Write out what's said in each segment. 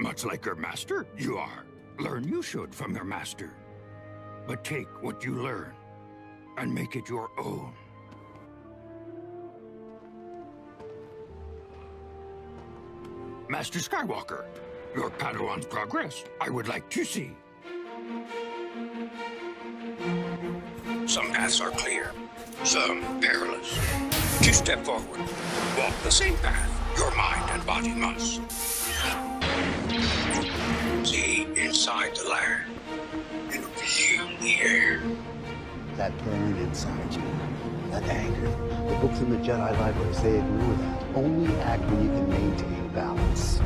much like your master? You are. Learn you should from your master. But take what you learn and make it your own. Master Skywalker, your Padawan's progress I would like to see. Some paths are clear, some perilous. To step forward, walk the same path your mind and body must. See inside the land and feel the air. That burn inside you, that anger. The books in the Jedi library say ignore that. Only act when you can maintain balance.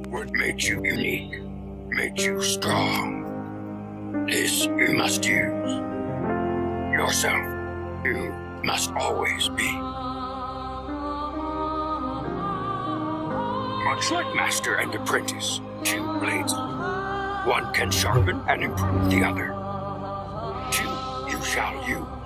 What makes you unique, makes you strong. This you must use. Yourself, you must always be. Much like master and apprentice, two blades. One can sharpen and improve the other. Two you shall use.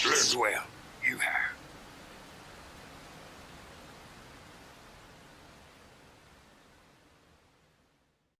Learned well, you have.